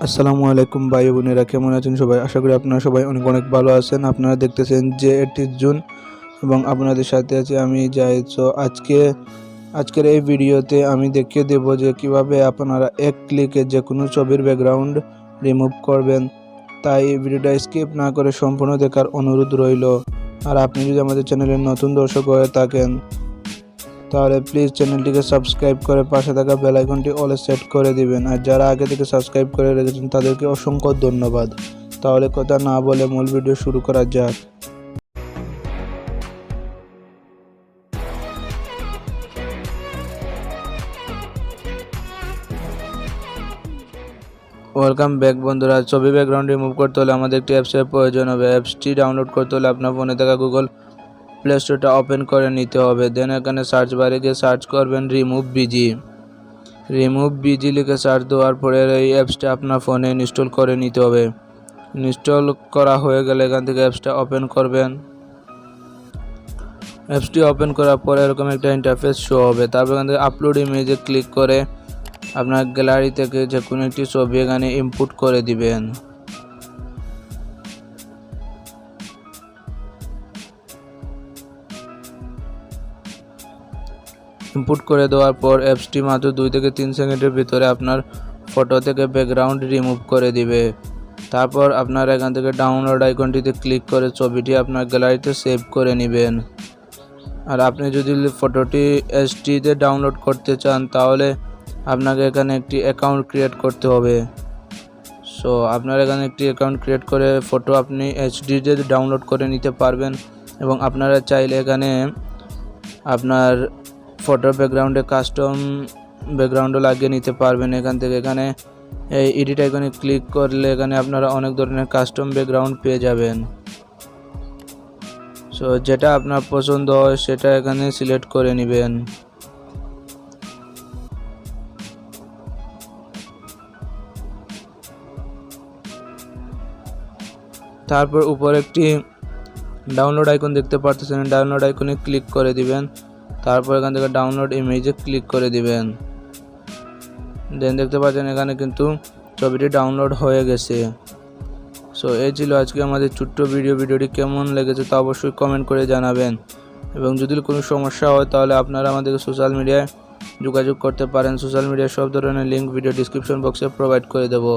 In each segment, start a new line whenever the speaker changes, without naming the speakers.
আসসালামু আলাইকুম ভাই বোনেরা, কেমন আছেন সবাই? আশা করি আপনারা সবাই অনেক অনেক ভালো আছেন। আপনারা দেখতেছেন যে 30 জুন এবং আপনাদের সাথে আছি আমি জাহিদ। সো আজকের এই ভিডিওতে আমি দেখিয়ে দেব যে কিভাবে আপনারা এক ক্লিকে যে কোনো ছবির ব্যাকগ্রাউন্ড রিমুভ করবেন। তাই এই ভিডিওটা স্কিপ না করে সম্পূর্ণ দেখার অনুরোধ রইল। আর আপনি যদি আমাদের চ্যানেলের নতুন দর্শক হয়ে থাকেন তাহলে প্লিজ চ্যানেলটিকে সাবস্ক্রাইব করে পাশে থাকা বেল আইকনটি অলে সেট করে দিবেন। আর যারা আগে থেকে সাবস্ক্রাইব করে রেখেছেন তাদেরকে অসংখ্য ধন্যবাদ। তাহলে কথা না বলে মূল ভিডিও শুরু করা যাক। ওয়েলকাম ব্যাক বন্ধুরা। ছবি ব্যাকগ্রাউন্ড রিমুভ করতে হলে আমাদের একটি অ্যাপসের প্রয়োজন হবে। অ্যাপসটি ডাউনলোড করতে হলে আপনার ফোনে থাকা গুগল প্লে স্টোরটা ওপেন করে নিতে হবে। দেন এখানে সার্চ বারে গিয়ে সার্চ করবেন রিমুভ বিজি লিখে সার্চ দেওয়ার পরে এই অ্যাপসটা আপনার ফোনে ইনস্টল করে নিতে হবে। ইনস্টল করা হয়ে গেলে এখান থেকে অ্যাপসটা ওপেন করবেন। অ্যাপসটি ওপেন করার পরে এরকম একটা ইন্টারফেস শো হবে। তারপর এখান থেকে আপলোড ইমেজে ক্লিক করে আপনার গ্যালারি থেকে যে কোনো একটি ছবি এখানে ইনপুট করে দিবেন। ইনপুট করে দেওয়ার পর অ্যাপসটি মাত্র 2 থেকে 3 সেকেন্ডের ভিতরে আপনার ফটো থেকে ব্যাকগ্রাউন্ড রিমুভ করে দিবে। তারপর আপনার এখান থেকে ডাউনলোড আইকনটিতে ক্লিক করে ছবিটি আপনার গ্যালারিতে সেভ করে নেবেন। আর আপনি যদি ফটোটি এইচডিতে ডাউনলোড করতে চান তাহলে আপনাকে এখানে একটি অ্যাকাউন্ট ক্রিয়েট করতে হবে। সো আপনার এখানে একটি অ্যাকাউন্ট ক্রিয়েট করে ফটো আপনি এইচডিতে ডাউনলোড করে নিতে পারবেন। এবং আপনারা চাইলে এখানে আপনার ফটোর ব্যাকগ্রাউন্ডে কাস্টম ব্যাকগ্রাউন্ডও লাগিয়ে নিতে পারবেন। এখানে এই এডিট আইকনে ক্লিক করলে এখানে আপনারা অনেক ধরনের কাস্টম ব্যাকগ্রাউন্ড পেয়ে যাবেন। সো যেটা আপনার পছন্দ হয় সেটা এখানে সিলেক্ট করে নেবেন। তারপর উপরে একটি ডাউনলোড আইকন দেখতে পারতেছেন, ডাউনলোড আইকনে ক্লিক করে দিবেন। তারপর এখান থেকে ডাউনলোড ইমেজে ক্লিক করে দিবেন। দেন দেখতে পাচ্ছেন এখানে কিন্তু ছবিটি ডাউনলোড হয়ে গেছে। সো এই ছিল আজকে আমাদের ছোট্ট ভিডিওটি কেমন লেগেছে তা অবশ্যই কমেন্ট করে জানাবেন। এবং যদি কোনো সমস্যা হয় তাহলে আপনারা আমাদেরকে সোশ্যাল মিডিয়ায় যোগাযোগ করতে পারেন। সোশ্যাল মিডিয়ার সব ধরনের লিঙ্ক ভিডিও ডিসক্রিপশন বক্সে প্রোভাইড করে দেবো।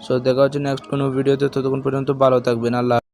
সো দেখা হচ্ছে নেক্সট কোনো ভিডিওতে। ততক্ষণ পর্যন্ত ভালো থাকবেন। আল্লাহ।